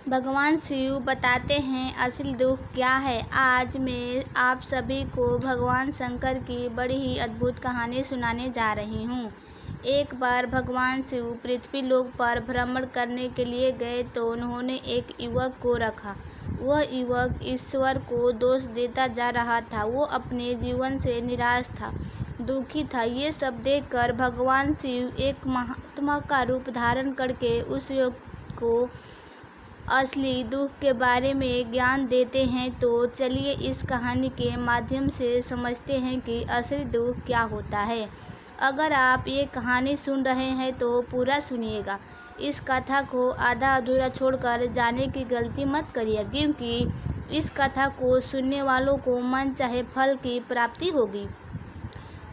भगवान शिव बताते हैं असली दुख क्या है। आज मैं आप सभी को भगवान शंकर की बड़ी ही अद्भुत कहानी सुनाने जा रही हूँ। एक बार भगवान शिव पृथ्वी लोक पर भ्रमण करने के लिए गए तो उन्होंने एक युवक को रखा। वह युवक ईश्वर को दोष देता जा रहा था। वो अपने जीवन से निराश था, दुखी था। ये सब देखकर भगवान शिव एक महात्मा का रूप धारण करके उस युवक को असली दुख के बारे में ज्ञान देते हैं। तो चलिए इस कहानी के माध्यम से समझते हैं कि असली दुख क्या होता है। अगर आप ये कहानी सुन रहे हैं तो पूरा सुनिएगा। इस कथा को आधा अधूरा छोड़कर जाने की गलती मत करिए, क्योंकि इस कथा को सुनने वालों को मन चाहे फल की प्राप्ति होगी।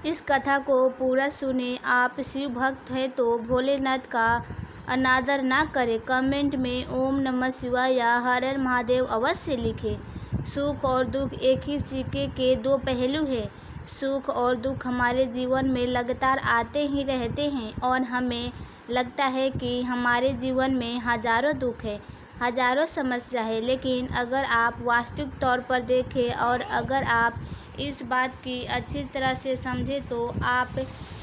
इस कथा को पूरा सुने। आप शिव भक्त हैं तो भोलेनाथ का अनादर ना करें। कमेंट में ओम नमः शिवाय या हर हर महादेव अवश्य लिखें। सुख और दुख एक ही सिक्के के दो पहलू हैं। सुख और दुख हमारे जीवन में लगातार आते ही रहते हैं और हमें लगता है कि हमारे जीवन में हजारों दुख है, हजारों समस्या है। लेकिन अगर आप वास्तविक तौर पर देखें और अगर आप इस बात की अच्छी तरह से समझें तो आप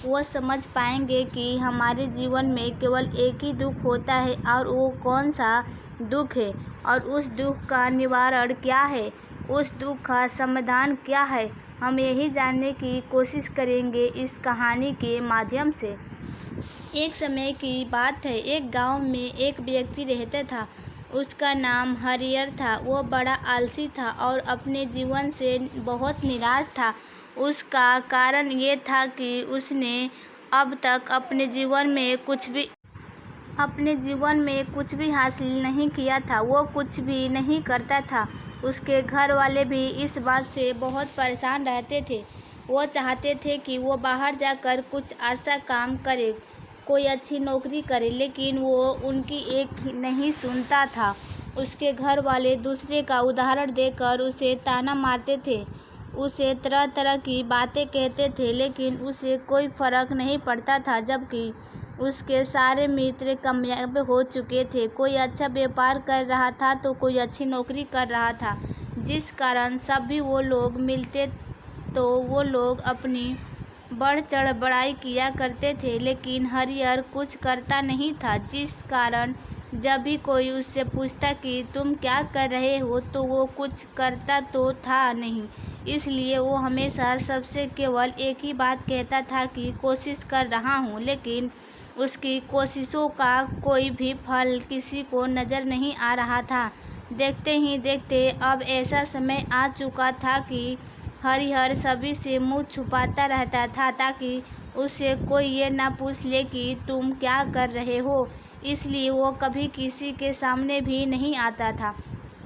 वो समझ पाएंगे कि हमारे जीवन में केवल एक ही दुख होता है। और वो कौन सा दुख है और उस दुख का निवारण क्या है, उस दुख का समाधान क्या है, हम यही जानने की कोशिश करेंगे इस कहानी के माध्यम से। एक समय की बात है। एक गांव में एक व्यक्ति रहता था। उसका नाम हरिहर था। वो बड़ा आलसी था और अपने जीवन से बहुत निराश था। उसका कारण ये था कि उसने अब तक अपने जीवन में कुछ भी हासिल नहीं किया था। वो कुछ भी नहीं करता था। उसके घर वाले भी इस बात से बहुत परेशान रहते थे। वो चाहते थे कि वो बाहर जाकर कुछ अच्छा काम करे, कोई अच्छी नौकरी करे, लेकिन वो उनकी एक नहीं सुनता था। उसके घर वाले दूसरे का उदाहरण देकर उसे ताना मारते थे, उसे तरह तरह की बातें कहते थे, लेकिन उसे कोई फर्क नहीं पड़ता था। जबकि उसके सारे मित्र कामयाब हो चुके थे। कोई अच्छा व्यापार कर रहा था तो कोई अच्छी नौकरी कर रहा था। जिस कारण सभी वो लोग मिलते तो वो लोग अपनी बढ़ चढ़ बड़ाई किया करते थे, लेकिन हरिहर कुछ करता नहीं था। जिस कारण जब भी कोई उससे पूछता कि तुम क्या कर रहे हो तो वो कुछ करता तो था नहीं। इसलिए वो हमेशा सबसे केवल एक ही बात कहता था कि कोशिश कर रहा हूँ, लेकिन उसकी कोशिशों का कोई भी फल किसी को नज़र नहीं आ रहा था। देखते ही देखते अब ऐसा समय आ चुका था कि हरिहर सभी से मुंह छुपाता रहता था ताकि उससे कोई ये ना पूछ ले कि तुम क्या कर रहे हो। इसलिए वो कभी किसी के सामने भी नहीं आता था।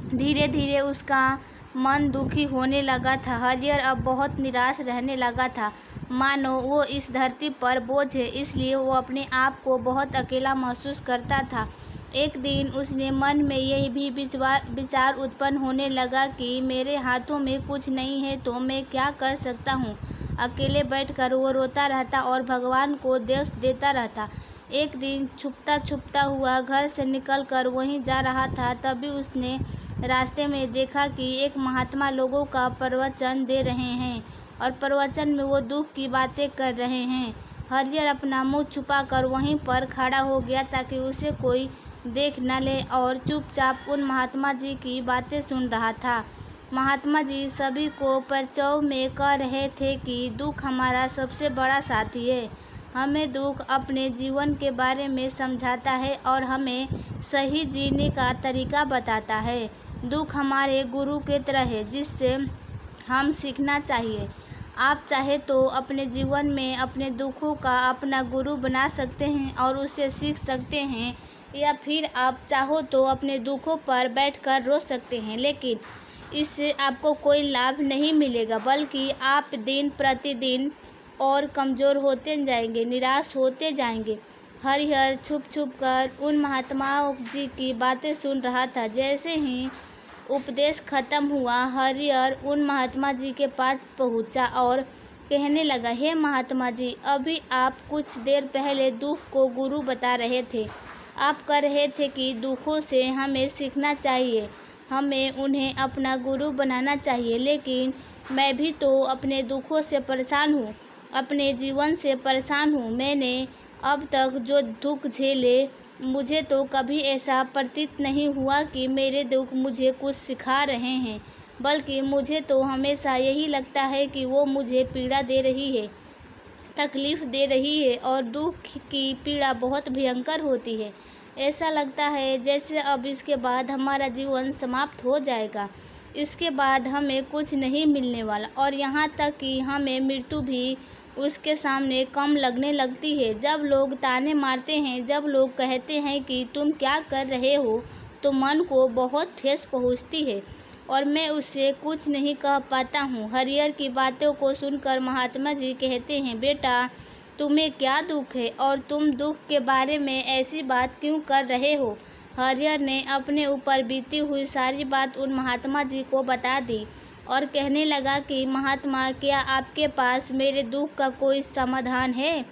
धीरे धीरे उसका मन दुखी होने लगा था। हरिहर अब बहुत निराश रहने लगा था, मानो वो इस धरती पर बोझ है। इसलिए वो अपने आप को बहुत अकेला महसूस करता था। एक दिन उसने मन में यही भी विचार उत्पन्न होने लगा कि मेरे हाथों में कुछ नहीं है तो मैं क्या कर सकता हूँ। अकेले बैठकर वो रोता रहता और भगवान को दोष देता रहता। एक दिन छुपता छुपता हुआ घर से निकलकर वहीं जा रहा था। तभी उसने रास्ते में देखा कि एक महात्मा लोगों का प्रवचन दे रहे हैं और प्रवचन में वो दुख की बातें कर रहे हैं। हरिहर अपना मुंह छुपाकर वहीं पर खड़ा हो गया ताकि उसे कोई देख न ले और चुपचाप उन महात्मा जी की बातें सुन रहा था। महात्मा जी सभी को परचौ में कह रहे थे कि दुख हमारा सबसे बड़ा साथी है। हमें दुख अपने जीवन के बारे में समझाता है और हमें सही जीने का तरीका बताता है। दुख हमारे गुरु के तरह है जिससे हम सीखना चाहिए। आप चाहे तो अपने जीवन में अपने दुखों का अपना गुरु बना सकते हैं और उससे सीख सकते हैं, या फिर आप चाहो तो अपने दुखों पर बैठकर रो सकते हैं, लेकिन इससे आपको कोई लाभ नहीं मिलेगा, बल्कि आप दिन प्रतिदिन और कमज़ोर होते जाएंगे, निराश होते जाएंगे। हरिहर छुप छुप कर उन महात्माओं जी की बातें सुन रहा था। जैसे ही उपदेश खत्म हुआ, हरिहर उन महात्मा जी के पास पहुंचा और कहने लगा, हे महात्मा जी, अभी आप कुछ देर पहले दुख को गुरु बता रहे थे। आप कह रहे थे कि दुखों से हमें सीखना चाहिए, हमें उन्हें अपना गुरु बनाना चाहिए, लेकिन मैं भी तो अपने दुखों से परेशान हूँ, अपने जीवन से परेशान हूँ। मैंने अब तक जो दुख झेले, मुझे तो कभी ऐसा प्रतीत नहीं हुआ कि मेरे दुख मुझे कुछ सिखा रहे हैं, बल्कि मुझे तो हमेशा यही लगता है कि वो मुझे पीड़ा दे रही है, तकलीफ़ दे रही है, और दुख की पीड़ा बहुत भयंकर होती है। ऐसा लगता है जैसे अब इसके बाद हमारा जीवन समाप्त हो जाएगा, इसके बाद हमें कुछ नहीं मिलने वाला, और यहाँ तक कि हमें मृत्यु भी उसके सामने कम लगने लगती है। जब लोग ताने मारते हैं, जब लोग कहते हैं कि तुम क्या कर रहे हो, तो मन को बहुत ठेस पहुँचती है और मैं उससे कुछ नहीं कह पाता हूँ। हरिहर की बातों को सुनकर महात्मा जी कहते हैं, बेटा तुम्हें क्या दुख है और तुम दुख के बारे में ऐसी बात क्यों कर रहे हो। हरिहर ने अपने ऊपर बीती हुई सारी बात उन महात्मा जी को बता दी और कहने लगा कि महात्मा, क्या आपके पास मेरे दुख का कोई समाधान है।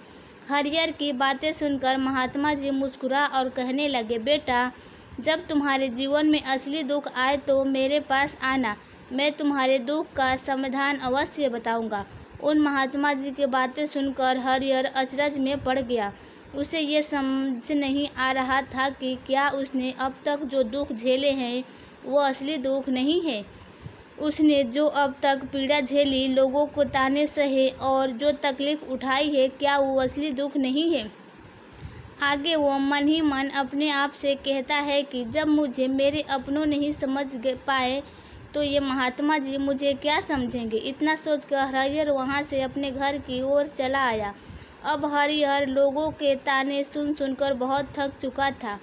हरिहर की बातें सुनकर महात्मा जी मुस्कुरा और कहने लगे, बेटा जब तुम्हारे जीवन में असली दुख आए तो मेरे पास आना, मैं तुम्हारे दुख का समाधान अवश्य बताऊंगा। उन महात्मा जी की बातें सुनकर हरिहर अचरज में पड़ गया। उसे ये समझ नहीं आ रहा था कि क्या उसने अब तक जो दुख झेले हैं वो असली दुख नहीं है। उसने जो अब तक पीड़ा झेली, लोगों को ताने सहे और जो तकलीफ उठाई है, क्या वो असली दुख नहीं है। आगे वो मन ही मन अपने आप से कहता है कि जब मुझे मेरे अपनों नहीं समझ पाए तो ये महात्मा जी मुझे क्या समझेंगे। इतना सोचकर हरिहर वहाँ से अपने घर की ओर चला आया। अब हरिहर लोगों के ताने सुन सुनकर बहुत थक चुका था,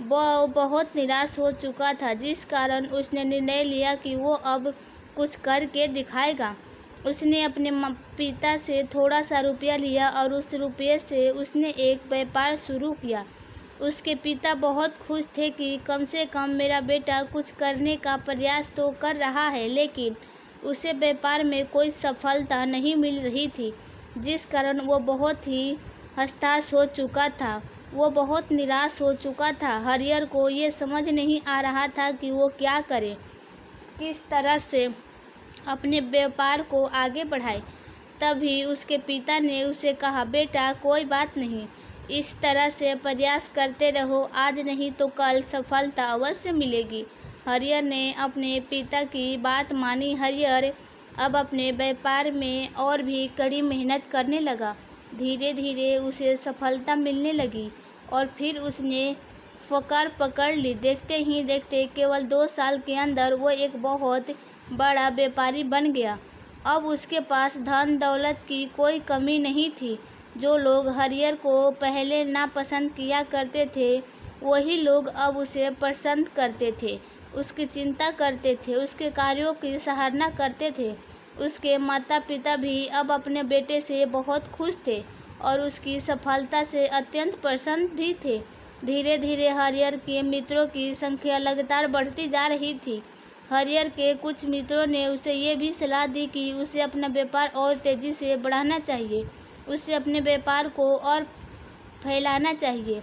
वो बहुत निराश हो चुका था, जिस कारण उसने निर्णय लिया कि वो अब कुछ करके दिखाएगा। उसने अपने पिता से थोड़ा सा रुपया लिया और उस रुपये से उसने एक व्यापार शुरू किया। उसके पिता बहुत खुश थे कि कम से कम मेरा बेटा कुछ करने का प्रयास तो कर रहा है, लेकिन उसे व्यापार में कोई सफलता नहीं मिल रही थी, जिस कारण वो बहुत ही हताश हो चुका था, वो बहुत निराश हो चुका था। हरिहर को ये समझ नहीं आ रहा था कि वो क्या करे, किस तरह से अपने व्यापार को आगे बढ़ाए। तभी उसके पिता ने उसे कहा, बेटा कोई बात नहीं, इस तरह से प्रयास करते रहो, आज नहीं तो कल सफलता अवश्य मिलेगी। हरिहर ने अपने पिता की बात मानी। हरिहर अब अपने व्यापार में और भी कड़ी मेहनत करने लगा। धीरे धीरे उसे सफलता मिलने लगी और फिर उसने पकड़ ली। देखते ही देखते केवल 2 साल के अंदर वो एक बहुत बड़ा व्यापारी बन गया। अब उसके पास धन दौलत की कोई कमी नहीं थी। जो लोग हरिहर को पहले नापसंद किया करते थे, वही लोग अब उसे पसंद करते थे, उसकी चिंता करते थे, उसके कार्यों की सराहना करते थे। उसके माता पिता भी अब अपने बेटे से बहुत खुश थे और उसकी सफलता से अत्यंत प्रसन्न भी थे। धीरे धीरे हरिहर के मित्रों की संख्या लगातार बढ़ती जा रही थी। हरिहर के कुछ मित्रों ने उसे ये भी सलाह दी कि उसे अपना व्यापार और तेज़ी से बढ़ाना चाहिए, उसे अपने व्यापार को और फैलाना चाहिए।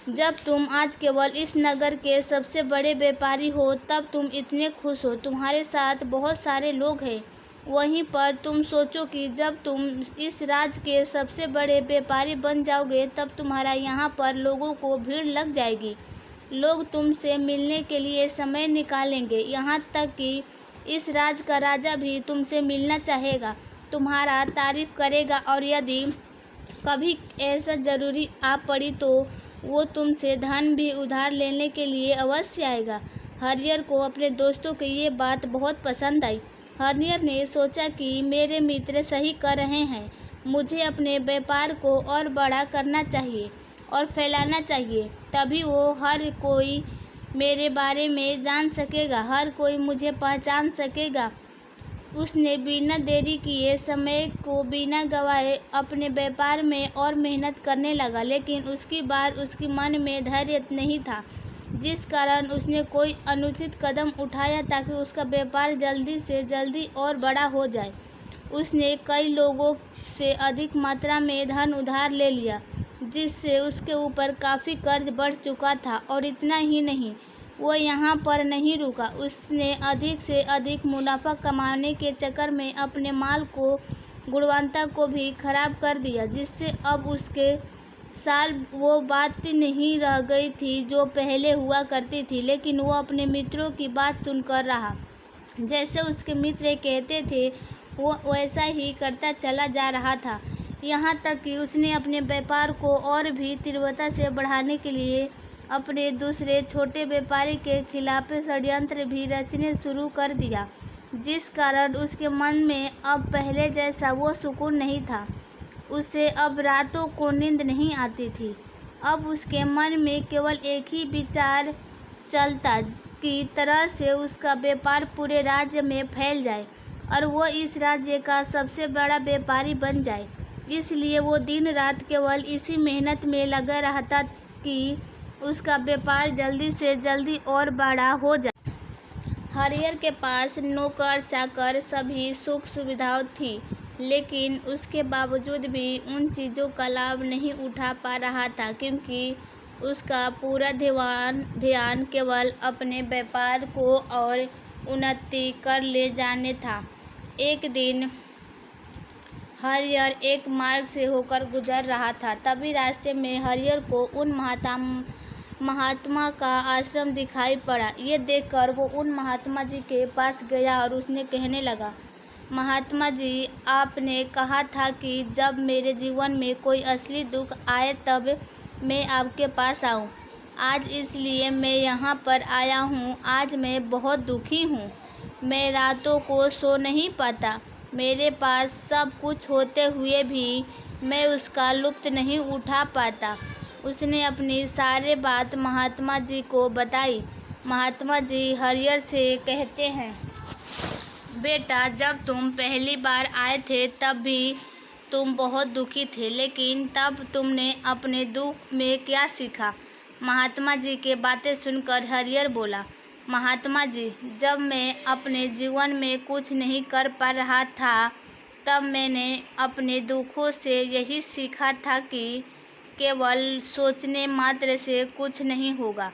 जब तुम आज केवल इस नगर के सबसे बड़े व्यापारी हो, तब तुम इतने खुश हो, तुम्हारे साथ बहुत सारे लोग हैं। वहीं पर तुम सोचो कि जब तुम इस राज्य के सबसे बड़े व्यापारी बन जाओगे, तब तुम्हारा यहाँ पर लोगों को भीड़ लग जाएगी। लोग तुमसे मिलने के लिए समय निकालेंगे, यहाँ तक कि इस राज्य का राजा भी तुमसे मिलना चाहेगा, तुम्हारा तारीफ करेगा और यदि कभी ऐसा ज़रूरी आ पड़ी तो वो तुमसे धन भी उधार लेने के लिए अवश्य आएगा। हरिहर को अपने दोस्तों की ये बात बहुत पसंद आई। हरिहर ने सोचा कि मेरे मित्र सही कर रहे हैं, मुझे अपने व्यापार को और बड़ा करना चाहिए और फैलाना चाहिए, तभी वो हर कोई मेरे बारे में जान सकेगा, हर कोई मुझे पहचान सकेगा। उसने बिना देरी किए, समय को बिना गंवाए अपने व्यापार में और मेहनत करने लगा, लेकिन उसकी बार उसके मन में धैर्य नहीं था, जिस कारण उसने कोई अनुचित कदम उठाया ताकि उसका व्यापार जल्दी से जल्दी और बड़ा हो जाए। उसने कई लोगों से अधिक मात्रा में धन उधार ले लिया, जिससे उसके ऊपर काफ़ी कर्ज बढ़ चुका था। और इतना ही नहीं, वो यहाँ पर नहीं रुका, उसने अधिक से अधिक मुनाफा कमाने के चक्कर में अपने माल को गुणवत्ता को भी खराब कर दिया, जिससे अब उसके साल वो बात नहीं रह गई थी जो पहले हुआ करती थी। लेकिन वो अपने मित्रों की बात सुनकर रहा। जैसे उसके मित्र कहते थे वो वैसा ही करता चला जा रहा था, यहाँ तक कि उसने अपने व्यापार को और भी तीव्रता से बढ़ाने के लिए अपने दूसरे छोटे व्यापारी के खिलाफ षड्यंत्र भी रचने शुरू कर दिया, जिस कारण उसके मन में अब पहले जैसा वो सुकून नहीं था। उसे अब रातों को नींद नहीं आती थी। अब उसके मन में केवल एक ही विचार चलता कि तरह से उसका व्यापार पूरे राज्य में फैल जाए और वो इस राज्य का सबसे बड़ा व्यापारी बन जाए। इसलिए वो दिन रात केवल इसी मेहनत में लगा रहता कि उसका व्यापार जल्दी से जल्दी और बड़ा हो जाए। हरियर के पास नौकर चाकर सभी सुख सुविधाएं थी, लेकिन उसके बावजूद भी उन चीज़ों का लाभ नहीं उठा पा रहा था, क्योंकि उसका पूरा ध्यान केवल अपने व्यापार को और उन्नति कर ले जाने था। एक दिन हरियर एक मार्ग से होकर गुजर रहा था। तभी रास्ते में हरियर को उन महात्मा का आश्रम दिखाई पड़ा। ये देखकर वो उन महात्मा जी के पास गया और उसने कहने लगा, महात्मा जी, आपने कहा था कि जब मेरे जीवन में कोई असली दुख आए तब मैं आपके पास आऊं। आज इसलिए मैं यहाँ पर आया हूँ। आज मैं बहुत दुखी हूँ। मैं रातों को सो नहीं पाता। मेरे पास सब कुछ होते हुए भी मैं उसका लुत्फ नहीं उठा पाता। उसने अपनी सारी बात महात्मा जी को बताई। महात्मा जी हरियर से कहते हैं, बेटा, जब तुम पहली बार आए थे तब भी तुम बहुत दुखी थे, लेकिन तब तुमने अपने दुख में क्या सीखा? महात्मा जी के बातें सुनकर हरियर बोला, महात्मा जी, जब मैं अपने जीवन में कुछ नहीं कर पा रहा था तब मैंने अपने दुखों से यही सीखा था कि केवल सोचने मात्र से कुछ नहीं होगा।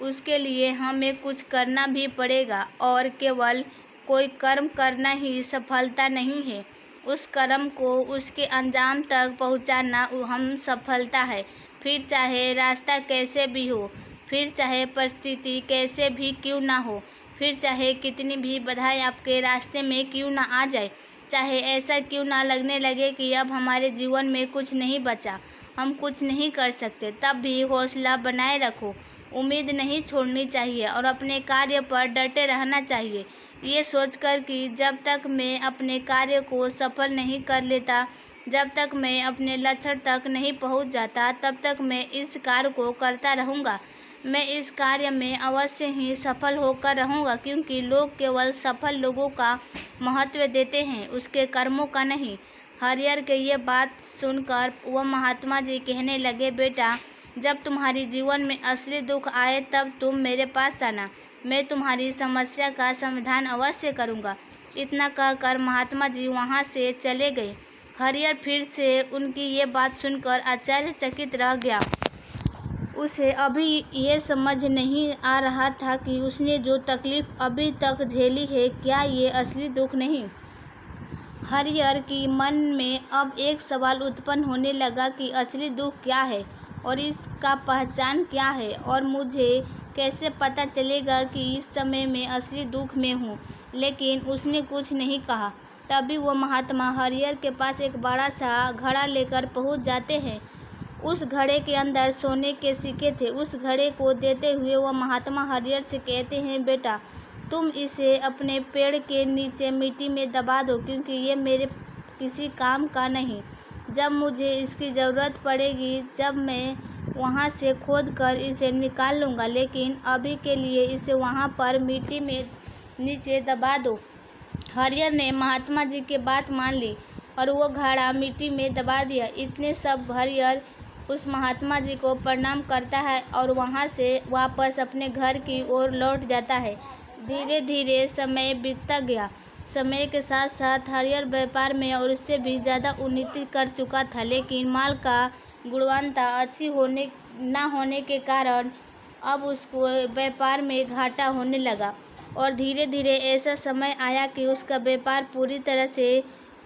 उसके लिए हमें कुछ करना भी पड़ेगा, और केवल कोई कर्म करना ही सफलता नहीं है। उस कर्म को उसके अंजाम तक पहुंचाना हम सफलता है। फिर चाहे रास्ता कैसे भी हो, फिर चाहे परिस्थिति कैसे भी क्यों ना हो, फिर चाहे कितनी भी बाधाएं आपके रास्ते में क्यों ना आ जाए, चाहे ऐसा क्यों ना लगने लगे कि अब हमारे जीवन में कुछ नहीं बचा, हम कुछ नहीं कर सकते, तब भी हौसला बनाए रखो। उम्मीद नहीं छोड़नी चाहिए और अपने कार्य पर डटे रहना चाहिए, ये सोचकर कि जब तक मैं अपने कार्य को सफल नहीं कर लेता, जब तक मैं अपने लक्ष्य तक नहीं पहुंच जाता, तब तक मैं इस कार्य को करता रहूँगा। मैं इस कार्य में अवश्य ही सफल होकर रहूँगा, क्योंकि लोग केवल सफल लोगों का महत्व देते हैं, उसके कर्मों का नहीं। हरियर के ये बात सुनकर वह महात्मा जी कहने लगे, बेटा, जब तुम्हारी जीवन में असली दुख आए तब तुम मेरे पास आना, मैं तुम्हारी समस्या का समाधान अवश्य करूँगा। इतना कहकर महात्मा जी वहाँ से चले गए। हरियर फिर से उनकी ये बात सुनकर आश्चर्यचकित रह गया। उसे अभी ये समझ नहीं आ रहा था कि उसने जो तकलीफ अभी तक झेली है, क्या ये असली दुख नहीं? हरियर की मन में अब एक सवाल उत्पन्न होने लगा कि असली दुख क्या है और इसका पहचान क्या है, और मुझे कैसे पता चलेगा कि इस समय मैं असली दुख में हूँ। लेकिन उसने कुछ नहीं कहा। तभी वो महात्मा हरियर के पास एक बड़ा सा घड़ा लेकर पहुँच जाते हैं। उस घड़े के अंदर सोने के सिक्के थे। उस घड़े को देते हुए वह महात्मा हरियर से कहते हैं, बेटा, तुम इसे अपने पेड़ के नीचे मिट्टी में दबा दो, क्योंकि ये मेरे किसी काम का नहीं। जब मुझे इसकी ज़रूरत पड़ेगी, जब मैं वहाँ से खोद कर इसे निकाल लूँगा, लेकिन अभी के लिए इसे वहाँ पर मिट्टी में नीचे दबा दो। हरियर ने महात्मा जी की बात मान ली और वो घड़ा मिट्टी में दबा दिया। इतने सब हरियर उस महात्मा जी को प्रणाम करता है और वहाँ से वापस अपने घर की ओर लौट जाता है। धीरे धीरे समय बीतता गया। समय के साथ साथ हरियर व्यापार में और उससे भी ज़्यादा उन्नति कर चुका था, लेकिन माल का गुणवत्ता अच्छी ना होने के कारण अब उसको व्यापार में घाटा होने लगा और धीरे धीरे ऐसा समय आया कि उसका व्यापार पूरी तरह से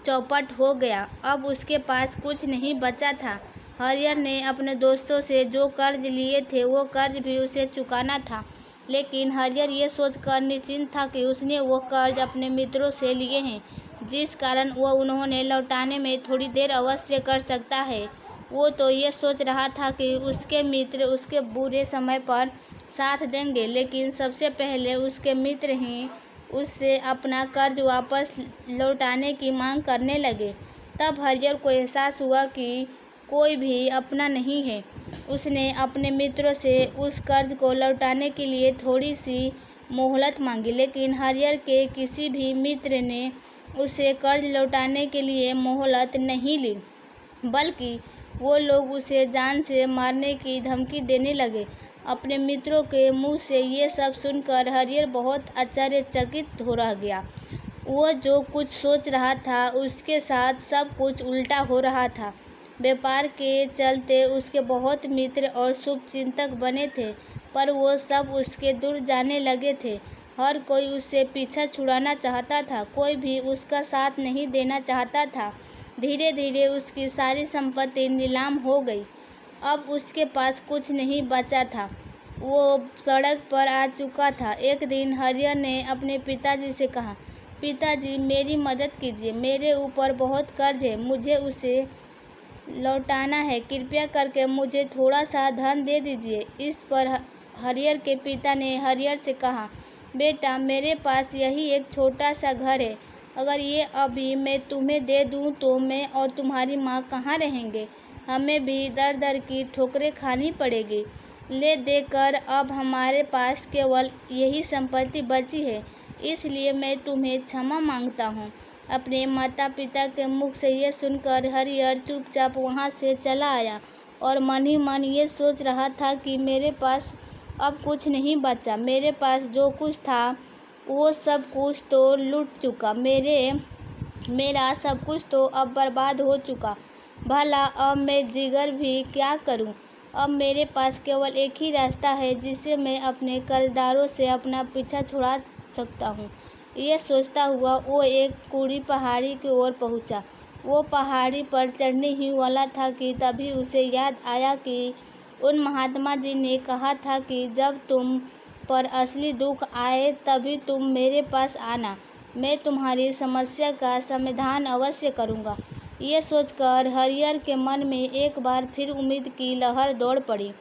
चौपट हो गया। अब उसके पास कुछ नहीं बचा था। हरिहर ने अपने दोस्तों से जो कर्ज लिए थे वो कर्ज भी उसे चुकाना था, लेकिन हरिहर ये सोचकर निश्चिंत था कि उसने वो कर्ज अपने मित्रों से लिए हैं, जिस कारण वो उन्होंने लौटाने में थोड़ी देर अवश्य कर सकता है। वो तो ये सोच रहा था कि उसके मित्र उसके बुरे समय पर साथ देंगे, लेकिन सबसे पहले उसके मित्र ही उससे अपना कर्ज वापस लौटाने की मांग करने लगे। तब हरिहर को एहसास हुआ कि कोई भी अपना नहीं है। उसने अपने मित्रों से उस कर्ज को लौटाने के लिए थोड़ी सी मोहलत मांगी, लेकिन हरिहर के किसी भी मित्र ने उसे कर्ज लौटाने के लिए मोहलत नहीं ली, बल्कि वो लोग उसे जान से मारने की धमकी देने लगे। अपने मित्रों के मुंह से ये सब सुनकर हरिहर बहुत आश्चर्यचकित हो रह गया। वो जो कुछ सोच रहा था उसके साथ सब कुछ उल्टा हो रहा था। व्यापार के चलते उसके बहुत मित्र और शुभचिंतक बने थे, पर वो सब उसके दूर जाने लगे थे। हर कोई उससे पीछा छुड़ाना चाहता था, कोई भी उसका साथ नहीं देना चाहता था। धीरे धीरे उसकी सारी संपत्ति नीलाम हो गई। अब उसके पास कुछ नहीं बचा था। वो सड़क पर आ चुका था। एक दिन हरिहर ने अपने पिताजी से कहा, पिताजी मेरी मदद कीजिए, मेरे ऊपर बहुत कर्ज है, मुझे उसे लौटाना है, कृपया करके मुझे थोड़ा सा धन दे दीजिए। इस पर हरिहर के पिता ने हरिहर से कहा, बेटा मेरे पास यही एक छोटा सा घर है, अगर ये अभी मैं तुम्हें दे दूं तो मैं और तुम्हारी माँ कहाँ रहेंगे? हमें भी दर दर की ठोकरें खानी पड़ेगी। ले देकर अब हमारे पास केवल यही संपत्ति बची है, इसलिए मैं तुम्हें क्षमा मांगता हूँ। अपने माता पिता के मुख से ये सुनकर हरिहर चुपचाप वहाँ से चला आया और मन ही मन ये सोच रहा था कि मेरे पास अब कुछ नहीं बचा। मेरे पास जो कुछ था वो सब कुछ तो लूट चुका, मेरा सब कुछ तो अब बर्बाद हो चुका। भला अब मैं जिगर भी क्या करूं? अब मेरे पास केवल एक ही रास्ता है जिससे मैं अपने कर्जदारों से अपना पीछा छुड़ा सकता हूँ। ये सोचता हुआ वो एक कूड़ी पहाड़ी की ओर पहुँचा। वो पहाड़ी पर चढ़ने ही वाला था कि तभी उसे याद आया कि उन महात्मा जी ने कहा था कि जब तुम पर असली दुख आए तभी तुम मेरे पास आना, मैं तुम्हारी समस्या का समाधान अवश्य करूँगा। ये सोचकर हरिहर के मन में एक बार फिर उम्मीद की लहर दौड़ पड़ी।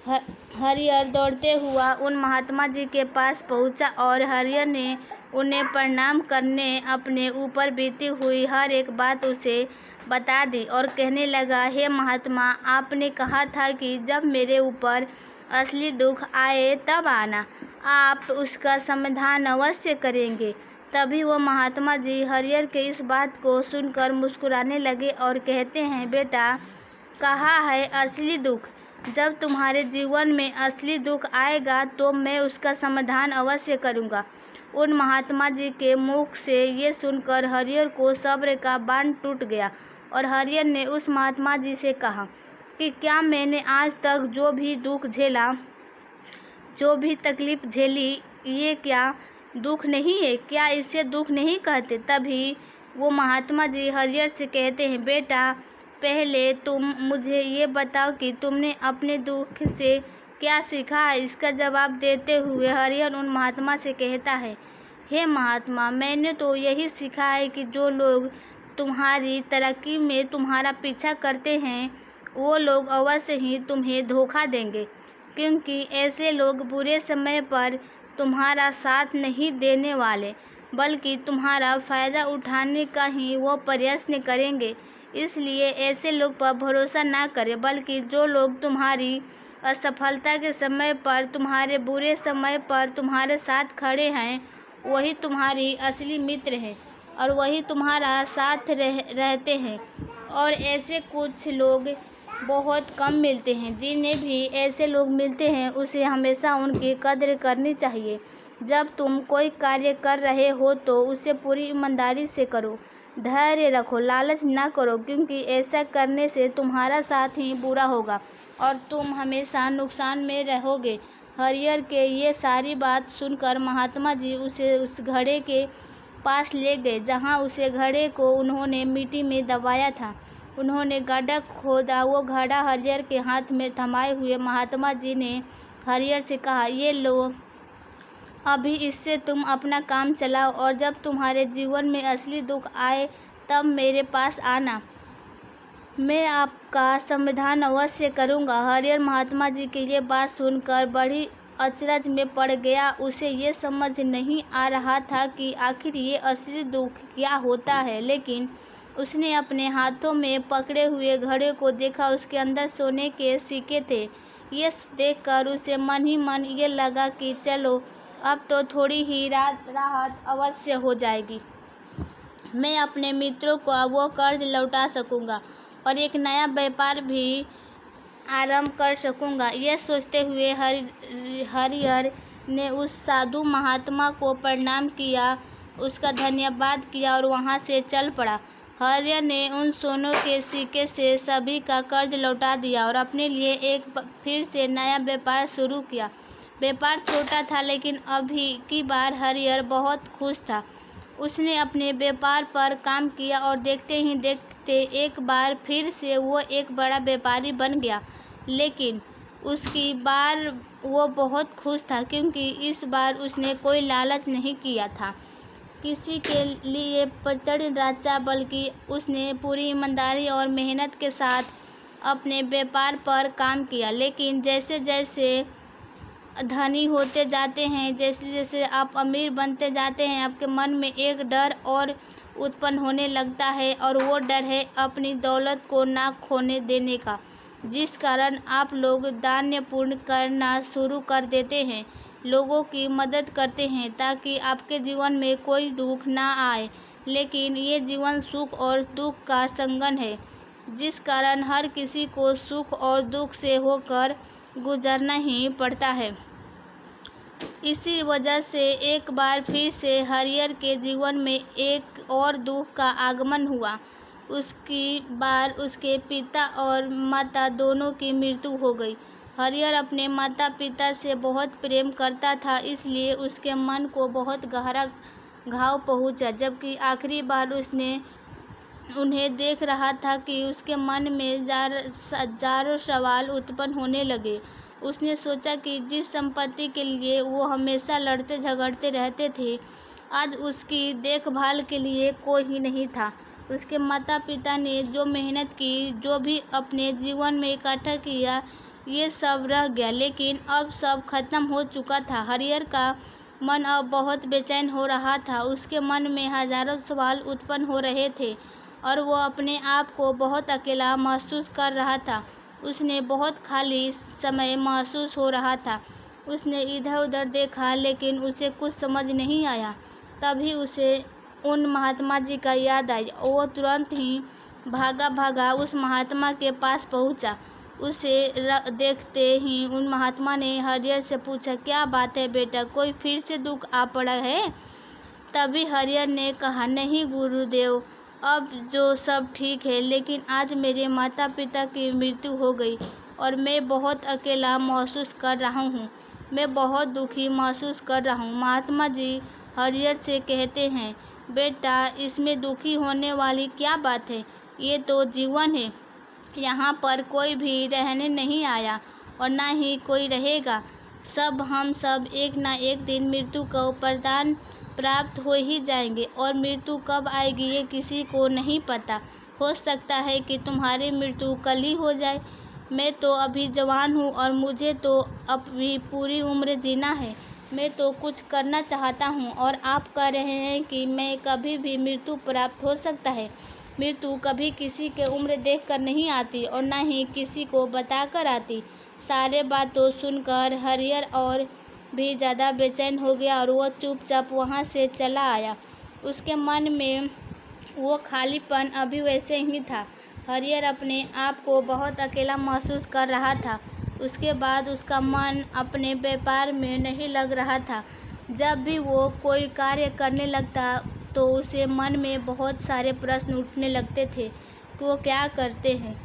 हरिहर दौड़ते हुआ उन महात्मा जी के पास पहुंचा और हरिहर ने उन्हें प्रणाम करने अपने ऊपर बीती हुई हर एक बात उसे बता दी और कहने लगा, हे महात्मा, आपने कहा था कि जब मेरे ऊपर असली दुख आए तब आना, आप उसका समाधान अवश्य करेंगे। तभी वो महात्मा जी हरिहर के इस बात को सुनकर मुस्कुराने लगे और कहते हैं, बेटा, कहा है असली दुख, जब तुम्हारे जीवन में असली दुख आएगा तो मैं उसका समाधान अवश्य करूँगा। उन महात्मा जी के मुख से ये सुनकर हरिहर को सब्र का बांध टूट गया और हरिहर ने उस महात्मा जी से कहा कि क्या मैंने आज तक जो भी दुख झेला, जो भी तकलीफ झेली, ये क्या दुख नहीं है? क्या इसे दुख नहीं कहते? तभी वो महात्मा जी हरिहर से कहते हैं, बेटा, पहले तुम मुझे ये बताओ कि तुमने अपने दुख से क्या सीखा है? इसका जवाब देते हुए हरिहर उन महात्मा से कहता है, हे महात्मा, मैंने तो यही सीखा है कि जो लोग तुम्हारी तरक्की में तुम्हारा पीछा करते हैं वो लोग अवश्य ही तुम्हें धोखा देंगे, क्योंकि ऐसे लोग बुरे समय पर तुम्हारा साथ नहीं देने वाले, बल्कि तुम्हारा फ़ायदा उठाने का ही वो प्रयत्न करेंगे। इसलिए ऐसे लोग पर भरोसा ना करें, बल्कि जो लोग तुम्हारी असफलता के समय पर, तुम्हारे बुरे समय पर तुम्हारे साथ खड़े हैं, वही तुम्हारी असली मित्र हैं और वही तुम्हारा साथ रहते हैं। और ऐसे कुछ लोग बहुत कम मिलते हैं। जिन्हें भी ऐसे लोग मिलते हैं उसे हमेशा उनकी कद्र करनी चाहिए। जब तुम कोई कार्य कर रहे हो तो उसे पूरी ईमानदारी से करो। धैर्य रखो, लालच ना करो, क्योंकि ऐसा करने से तुम्हारा साथ ही बुरा होगा और तुम हमेशा नुकसान में रहोगे। हरिहर के ये सारी बात सुनकर महात्मा जी उसे उस घड़े के पास ले गए जहाँ उसे घड़े को उन्होंने मिट्टी में दबाया था। उन्होंने गड्ढा खोदा, वो घड़ा हरिहर के हाथ में थमाए हुए महात्मा जी ने हरिहर से कहा, ये लो, अभी इससे तुम अपना काम चलाओ और जब तुम्हारे जीवन में असली दुख आए तब मेरे पास आना, मैं आपका समाधान अवश्य करूँगा। हरिहर महात्मा जी की ये बात सुनकर बड़ी अचरज में पड़ गया। उसे ये समझ नहीं आ रहा था कि आखिर ये असली दुख क्या होता है, लेकिन उसने अपने हाथों में पकड़े हुए घड़े को देखा। उसके अंदर सोने के सिक्के थे। ये देखकर उसे मन ही मन ये लगा कि चलो अब तो थोड़ी ही राहत अवश्य हो जाएगी, मैं अपने मित्रों को वो कर्ज लौटा सकूंगा और एक नया व्यापार भी आरंभ कर सकूंगा। यह सोचते हुए हरिहर ने उस साधु महात्मा को प्रणाम किया, उसका धन्यवाद किया और वहां से चल पड़ा। हरिहर ने उन सोनों के सिक्के से सभी का कर्ज लौटा दिया और अपने लिए एक फिर से नया व्यापार शुरू किया। व्यापार छोटा था, लेकिन अभी की बार हरिहर बहुत खुश था। उसने अपने व्यापार पर काम किया और देखते ही देखते एक बार फिर से वो एक बड़ा व्यापारी बन गया। लेकिन उसकी बार वो बहुत खुश था, क्योंकि इस बार उसने कोई लालच नहीं किया था किसी के लिए पचड़ राचा, बल्कि उसने पूरी ईमानदारी और मेहनत के साथ अपने व्यापार पर काम किया। लेकिन जैसे जैसे धनी होते जाते हैं, जैसे जैसे आप अमीर बनते जाते हैं, आपके मन में एक डर और उत्पन्न होने लगता है और वो डर है अपनी दौलत को ना खोने देने का, जिस कारण आप लोग दान पुण्य करना शुरू कर देते हैं, लोगों की मदद करते हैं ताकि आपके जीवन में कोई दुख ना आए। लेकिन ये जीवन सुख और दुख का संगम है, जिस कारण हर किसी को सुख और दुख से होकर गुजरना ही पड़ता है। इसी वजह से एक बार फिर से हरिहर के जीवन में एक और दुख का आगमन हुआ। उसकी बार उसके पिता और माता दोनों की मृत्यु हो गई। हरिहर अपने माता पिता से बहुत प्रेम करता था, इसलिए उसके मन को बहुत गहरा घाव पहुंचा। जबकि आखिरी बार उसने उन्हें देख रहा था कि उसके मन में हजारों सवाल उत्पन्न होने लगे। उसने सोचा कि जिस संपत्ति के लिए वो हमेशा लड़ते झगड़ते रहते थे, आज उसकी देखभाल के लिए कोई ही नहीं था। उसके माता पिता ने जो मेहनत की, जो भी अपने जीवन में इकट्ठा किया, ये सब रह गया, लेकिन अब सब खत्म हो चुका था। हरिहर का मन अब बहुत बेचैन हो रहा था। उसके मन में हजारों सवाल उत्पन्न हो रहे थे और वो अपने आप को बहुत अकेला महसूस कर रहा था। उसने बहुत खाली समय महसूस हो रहा था। उसने इधर उधर देखा, लेकिन उसे कुछ समझ नहीं आया। तभी उसे उन महात्मा जी का याद आई। वो तुरंत ही भागा भागा उस महात्मा के पास पहुंचा। उसे देखते ही उन महात्मा ने हरिहर से पूछा, क्या बात है बेटा, कोई फिर से दुख आ पड़ा है? तभी हरिहर ने कहा, नहीं गुरुदेव, अब जो सब ठीक है, लेकिन आज मेरे माता पिता की मृत्यु हो गई और मैं बहुत अकेला महसूस कर रहा हूँ। मैं बहुत दुखी महसूस कर रहा हूँ। महात्मा जी हरिहर से कहते हैं, बेटा, इसमें दुखी होने वाली क्या बात है? ये तो जीवन है। यहाँ पर कोई भी रहने नहीं आया और ना ही कोई रहेगा। हम सब एक ना एक दिन मृत्यु को प्रदान प्राप्त हो ही जाएंगे और मृत्यु कब आएगी ये किसी को नहीं पता। हो सकता है कि तुम्हारी मृत्यु कल ही हो जाए। मैं तो अभी जवान हूँ और मुझे तो अभी पूरी उम्र जीना है। मैं तो कुछ करना चाहता हूँ और आप कह रहे हैं कि मैं कभी भी मृत्यु प्राप्त हो सकता है। मृत्यु कभी किसी के उम्र देखकर नहीं आती और न ही किसी को बताकर आती। सारे बातों सुनकर हरिहर और भी ज़्यादा बेचैन हो गया और वो चुपचाप वहाँ से चला आया। उसके मन में वो खालीपन अभी वैसे ही था। हरिहर अपने आप को बहुत अकेला महसूस कर रहा था। उसके बाद उसका मन अपने व्यापार में नहीं लग रहा था। जब भी वो कोई कार्य करने लगता, तो उसे मन में बहुत सारे प्रश्न उठने लगते थे कि वो क्या करते हैं।